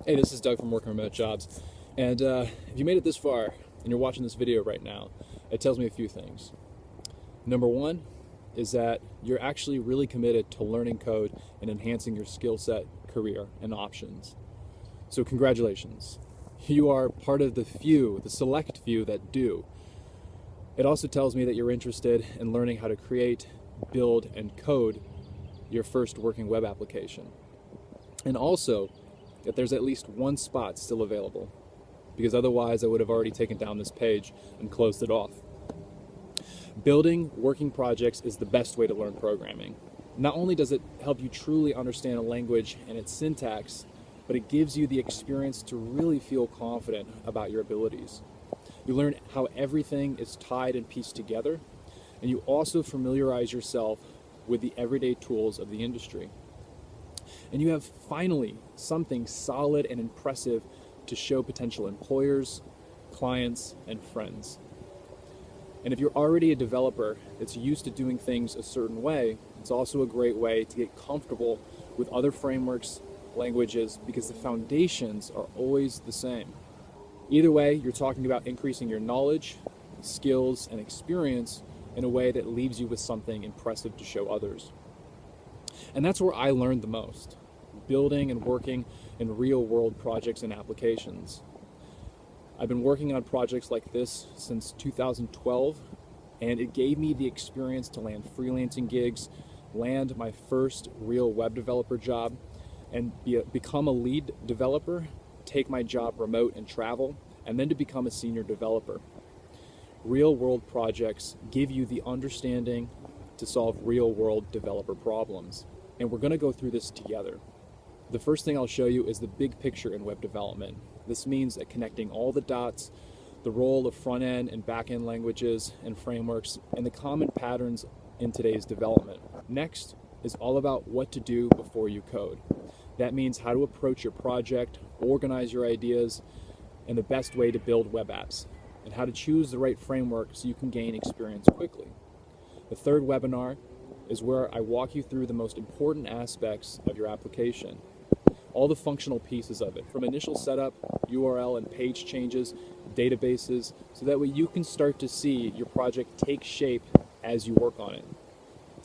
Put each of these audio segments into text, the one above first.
Hey, this is Doug from Working Remote Jobs. And if you made it this far and you're watching this video right now, it tells me a few things. Number one is that you're actually really committed to learning code and enhancing your skill set, career, and options. So congratulations. You are part of the few, the select few that do. It also tells me that you're interested in learning how to create, build, and code your first working web application. And also, that there's at least one spot still available, because otherwise I would have already taken down this page and closed it off. Building working projects is the best way to learn programming. Not only does it help you truly understand a language and its syntax, but it gives you the experience to really feel confident about your abilities. You learn how everything is tied and pieced together, and you also familiarize yourself with the everyday tools of the industry. And you have finally something solid and impressive to show potential employers, clients, and friends. And if you're already a developer that's used to doing things a certain way, it's also a great way to get comfortable with other frameworks, languages, because the foundations are always the same. Either way, you're talking about increasing your knowledge, skills, and experience in a way that leaves you with something impressive to show others. And that's where I learned the most, building and working in real-world projects and applications. I've been working on projects like this since 2012, and it gave me the experience to land freelancing gigs, land my first real web developer job, and become a lead developer, take my job remote and travel, and then to become a senior developer. Real-world projects give you the understanding to solve real-world developer problems. And we're going to go through this together. The first thing I'll show you is the big picture in web development. This means that connecting all the dots, the role of front-end and back-end languages and frameworks, and the common patterns in today's development. Next is all about what to do before you code. That means how to approach your project, organize your ideas, and the best way to build web apps, and how to choose the right framework so you can gain experience quickly. The third webinar is where I walk you through the most important aspects of your application, all the functional pieces of it, from initial setup, URL and page changes, databases, so that way you can start to see your project take shape as you work on it.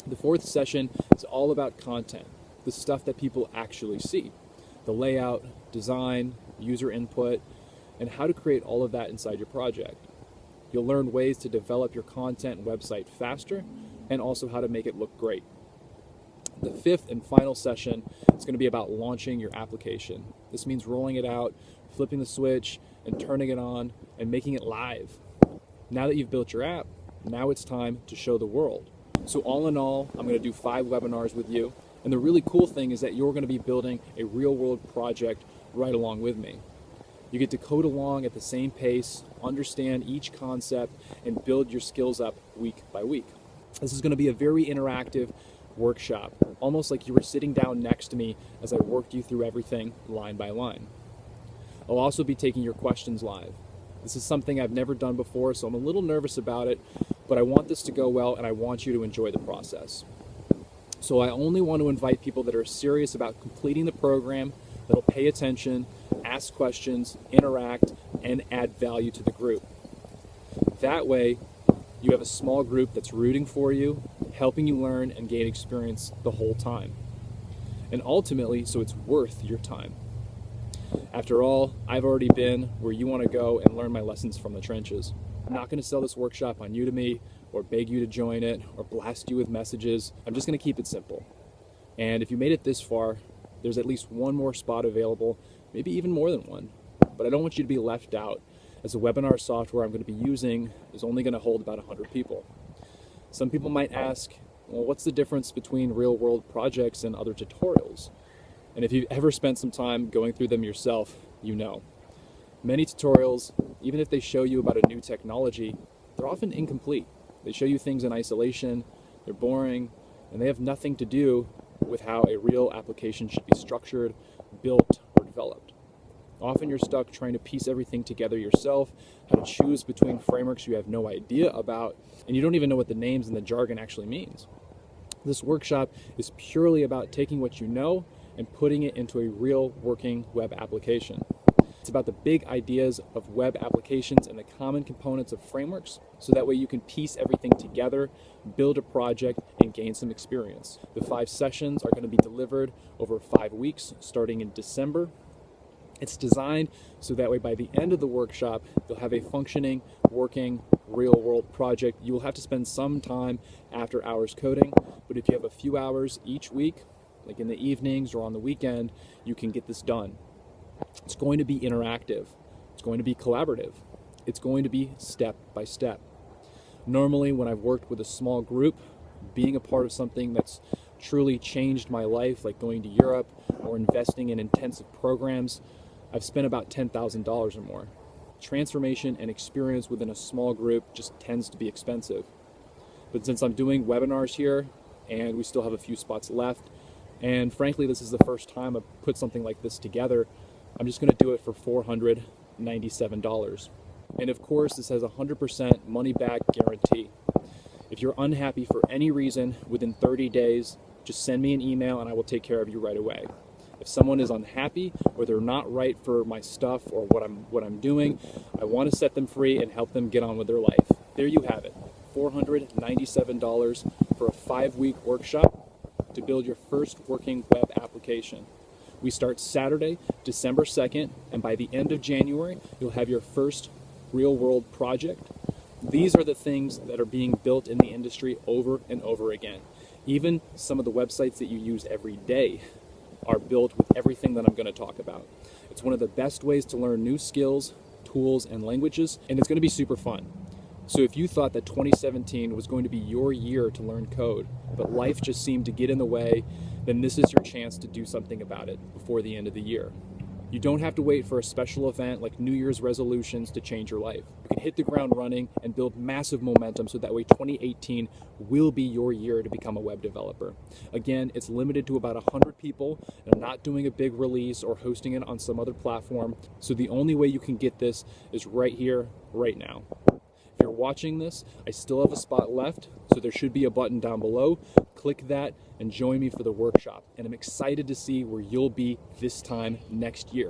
The fourth session is all about content, the stuff that people actually see, the layout, design, user input, and how to create all of that inside your project. You'll learn ways to develop your content and website faster, and also how to make it look great. The fifth and final session is going to be about launching your application. This means rolling it out, flipping the switch, and turning it on, and making it live. Now that you've built your app, now it's time to show the world. So all in all, I'm going to do 5 webinars with you, and the really cool thing is that you're going to be building a real-world project right along with me. You get to code along at the same pace, understand each concept, and build your skills up week by week. This is going to be a very interactive workshop, almost like you were sitting down next to me as I worked you through everything line by line. I'll also be taking your questions live. This is something I've never done before, so I'm a little nervous about it, but I want this to go well and I want you to enjoy the process. So I only want to invite people that are serious about completing the program, that'll pay attention, ask questions, interact, and add value to the group. That way, you have a small group that's rooting for you, helping you learn and gain experience the whole time. And ultimately, so it's worth your time. After all, I've already been where you want to go and learn my lessons from the trenches. I'm not going to sell this workshop on Udemy or beg you to join it or blast you with messages. I'm just going to keep it simple. And if you made it this far, there's at least one more spot available, maybe even more than one. But I don't want you to be left out, as the webinar software I'm going to be using is only going to hold about 100 people. Some people might ask, well, what's the difference between real-world projects and other tutorials? And if you've ever spent some time going through them yourself, you know. Many tutorials, even if they show you about a new technology, they're often incomplete. They show you things in isolation, they're boring, and they have nothing to do with how a real application should be structured, built, or developed. Often you're stuck trying to piece everything together yourself, how to choose between frameworks you have no idea about, and you don't even know what the names and the jargon actually means. This workshop is purely about taking what you know and putting it into a real working web application. It's about the big ideas of web applications and the common components of frameworks, so that way you can piece everything together, build a project, and gain some experience. The 5 sessions are going to be delivered over 5 weeks, starting in December. It's designed so that way by the end of the workshop, you'll have a functioning, working, real-world project. You will have to spend some time after hours coding, but if you have a few hours each week, like in the evenings or on the weekend, you can get this done. It's going to be interactive. It's going to be collaborative. It's going to be step by step. Normally, when I've worked with a small group, being a part of something that's truly changed my life, like going to Europe or investing in intensive programs, I've spent about $10,000 or more. Transformation and experience within a small group just tends to be expensive. But since I'm doing webinars here, and we still have a few spots left, and frankly, this is the first time I've put something like this together, I'm just going to do it for $497. And of course, this has a 100% money back guarantee. If you're unhappy for any reason within 30 days, just send me an email and I will take care of you right away. If someone is unhappy or they're not right for my stuff or what I'm doing, I want to set them free and help them get on with their life. There you have it, $497 for a 5-week workshop to build your first working web application. We start Saturday, December 2nd, and by the end of January, you'll have your first real-world project. These are the things that are being built in the industry over and over again. Even some of the websites that you use every day are built with everything that I'm going to talk about. It's one of the best ways to learn new skills, tools, and languages, and it's going to be super fun. So if you thought that 2017 was going to be your year to learn code, but life just seemed to get in the way, then this is your chance to do something about it before the end of the year. You don't have to wait for a special event like New Year's resolutions to change your life. You can hit the ground running and build massive momentum so that way 2018 will be your year to become a web developer. Again, it's limited to about 100 people, and I'm not doing a big release or hosting it on some other platform. So the only way you can get this is right here, right now. If you're watching this, I still have a spot left, so there should be a button down below. Click that and join me for the workshop. And I'm excited to see where you'll be this time next year.